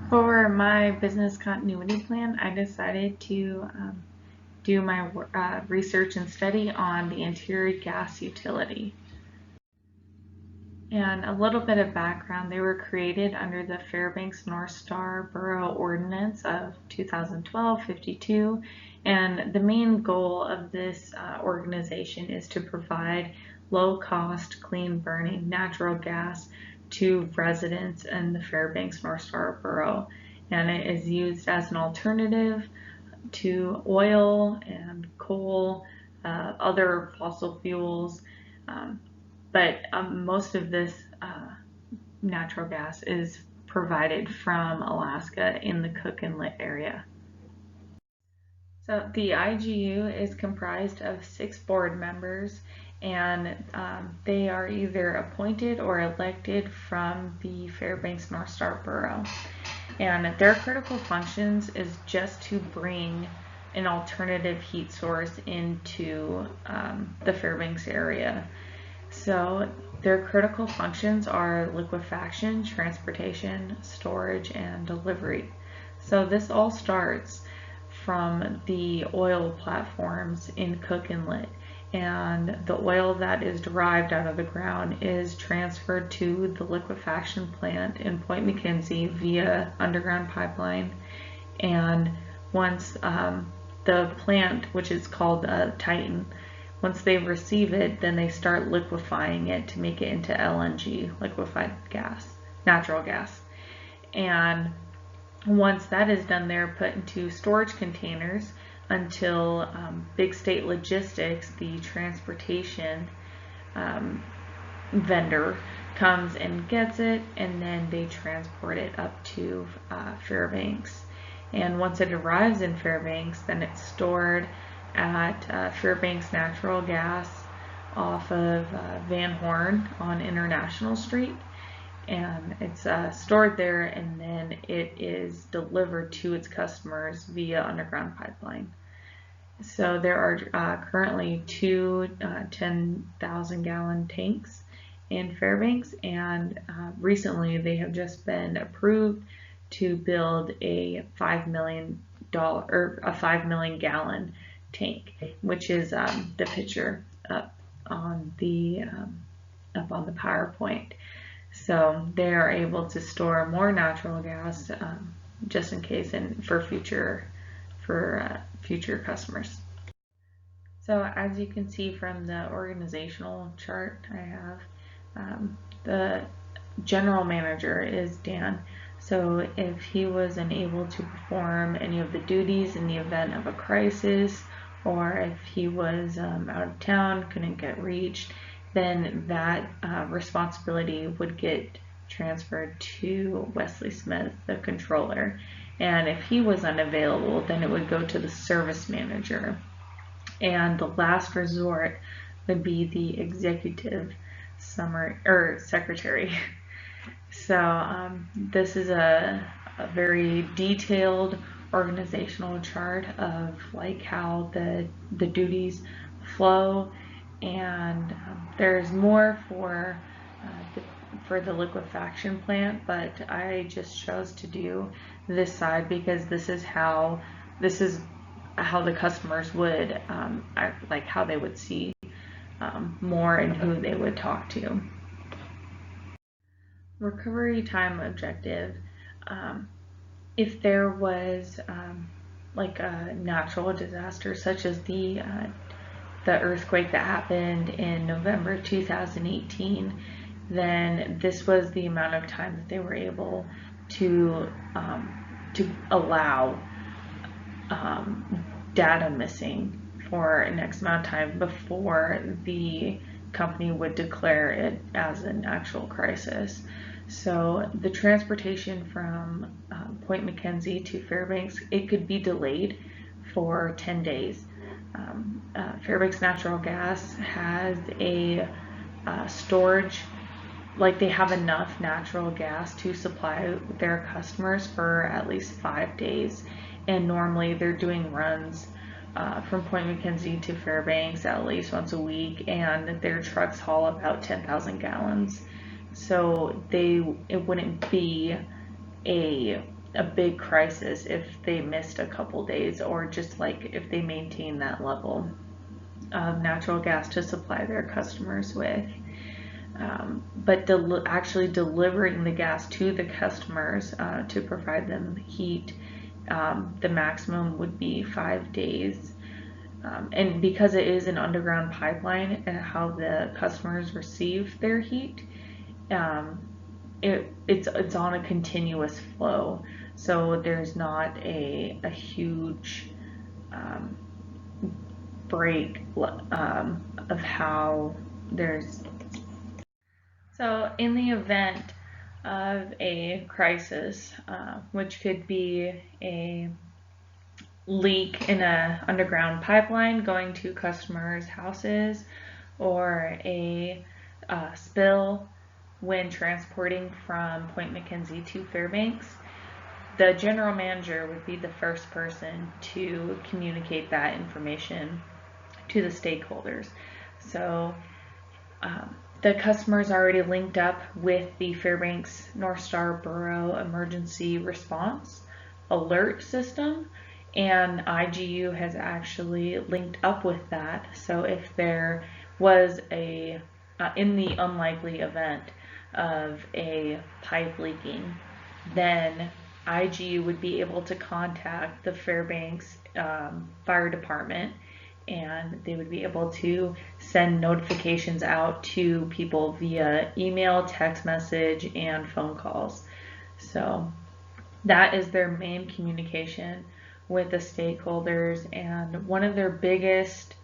For my business continuity plan, I decided to do my research and study on the interior gas utility. And a little bit of background, they were created under the Fairbanks North Star Borough Ordinance of 2012-52, and the main goal of this organization is to provide low-cost, clean-burning natural gas to residents in the Fairbanks North Star Borough, and it is used as an alternative to oil and coal, other fossil fuels, but most of this natural gas is provided from Alaska in the Cook Inlet area. So the IGU is comprised of 6 board members, and they are either appointed or elected from the Fairbanks North Star Borough. And their critical functions is just to bring an alternative heat source into the Fairbanks area. So their critical functions are liquefaction, transportation, storage, and delivery. So this all starts from the oil platforms in Cook Inlet, and the oil that is derived out of the ground is transferred to the liquefaction plant in Point McKenzie via underground pipeline. And once the plant, which is called Titan, once they receive it, then they start liquefying it to make it into LNG, liquefied gas, natural gas. And once that is done, they're put into storage containers until Big State Logistics, the transportation vendor, comes and gets it, and then they transport it up to Fairbanks. And once it arrives in Fairbanks, then it's stored at Fairbanks Natural Gas off of Van Horn on International Street, and it's stored there, and then it is delivered to its customers via underground pipeline. So there are currently 2 10,000 gallon tanks in Fairbanks, and recently they have just been approved to build a $5 million gallon tank, which is the picture up on the PowerPoint. So they are able to store more natural gas just in case and for future customers. So as you can see from the organizational chart I have, the general manager is Dan. So if he was unable to perform any of the duties in the event of a crisis, or if he was out of town, couldn't get reached, then that responsibility would get transferred to Wesley Smith, the controller. And if he was unavailable, then it would go to the service manager. And the last resort would be the executive secretary. So this is a very detailed organizational chart of like how the duties flow, and there's more for the liquefaction plant, but I just chose to do this side because this is how the customers would like how they would see more and who they would talk to. Recovery time objective. If there was like a natural disaster such as the earthquake that happened in November 2018, then this was the amount of time that they were able to allow data missing for an X amount of time before the company would declare it as an actual crisis. So the transportation from Point McKenzie to Fairbanks, it could be delayed for 10 days. Fairbanks Natural Gas has a storage, like they have enough natural gas to supply their customers for at least 5 days. And normally they're doing runs from Point McKenzie to Fairbanks at least once a week, and their trucks haul about 10,000 gallons. So it wouldn't be a big crisis if they missed a couple days, or just like if they maintain that level of natural gas to supply their customers with. But actually delivering the gas to the customers to provide them heat, the maximum would be 5 days. And because it is an underground pipeline and how the customers receive their heat, it's on a continuous flow, so there's not a huge break of how there's. So in the event of a crisis, which could be a leak in an underground pipeline going to customers' houses, or a spill when transporting from Point McKenzie to Fairbanks, the general manager would be the first person to communicate that information to the stakeholders. So the customer's already linked up with the Fairbanks North Star Borough Emergency Response Alert System, and IGU has actually linked up with that. So if there was in the unlikely event of a pipe leaking, then IGU would be able to contact the Fairbanks Fire Department, and they would be able to send notifications out to people via email, text message, and phone calls. So that is their main communication with the stakeholders, and one of their biggest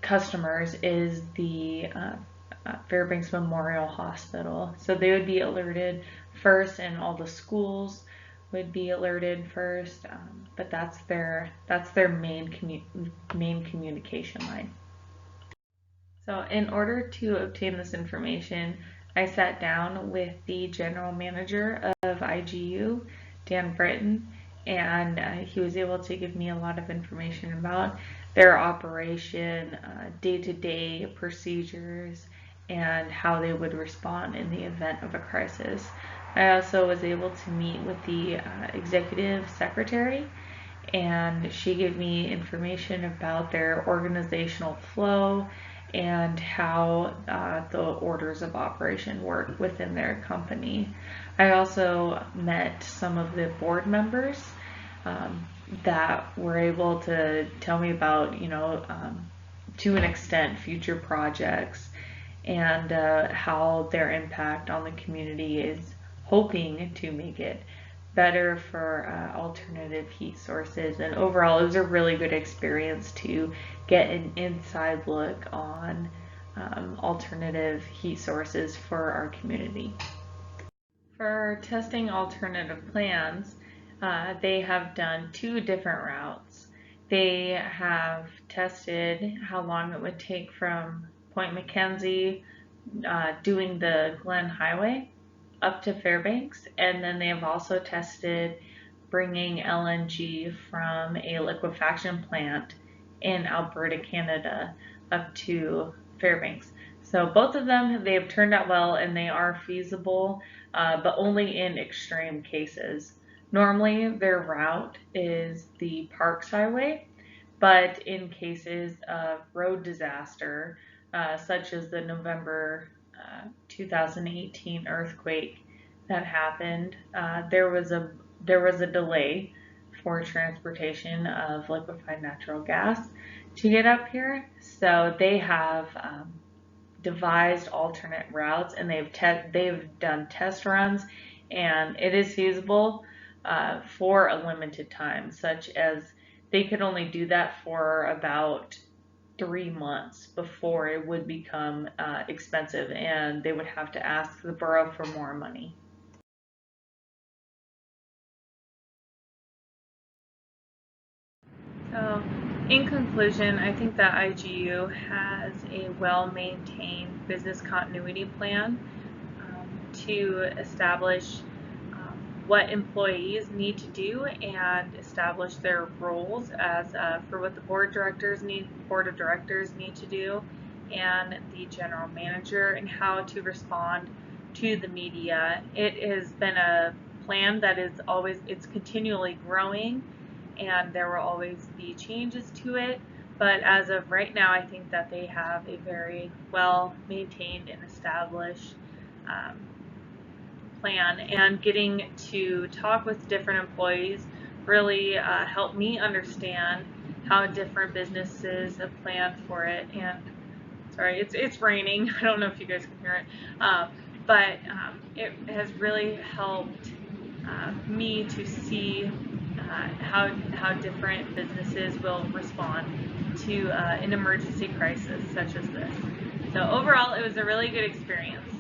customers is the Fairbanks Memorial Hospital. So they would be alerted first, and all the schools would be alerted first, but that's their main communication line. So in order to obtain this information, I sat down with the general manager of IGU, Dan Britton, and he was able to give me a lot of information about their operation, day-to-day procedures, and how they would respond in the event of a crisis. I also was able to meet with the executive secretary, and she gave me information about their organizational flow and how the orders of operation work within their company. I also met some of the board members that were able to tell me about, to an extent, future projects, and how their impact on the community is hoping to make it better for alternative heat sources. And overall, it was a really good experience to get an inside look on alternative heat sources for our community. For testing alternative plans, they have done 2 different routes. They have tested how long it would take from Point McKenzie, doing the Glen Highway, up to Fairbanks, and then they have also tested bringing LNG from a liquefaction plant in Alberta, Canada, up to Fairbanks. So both of them, they have turned out well, and they are feasible, but only in extreme cases. Normally their route is the Parks Highway, but in cases of road disaster, such as the November 2018 earthquake that happened, there was a delay for transportation of liquefied natural gas to get up here. So they have devised alternate routes, and they've done test runs, and it is feasible for a limited time, such as they could only do that for about 3 months before it would become expensive, and they would have to ask the borough for more money. So, in conclusion, I think that IGU has a well-maintained business continuity plan to establish what employees need to do and establish their roles as for what the board of directors need to do, and the general manager, and how to respond to the media. It has been a plan that is always, it's continually growing, and there will always be changes to it. But as of right now, I think that they have a very well maintained and established plan, and getting to talk with different employees really helped me understand how different businesses have planned for it. And sorry, it's raining. I don't know if you guys can hear it, but it has really helped me to see how different businesses will respond to an emergency crisis such as this. So overall, it was a really good experience.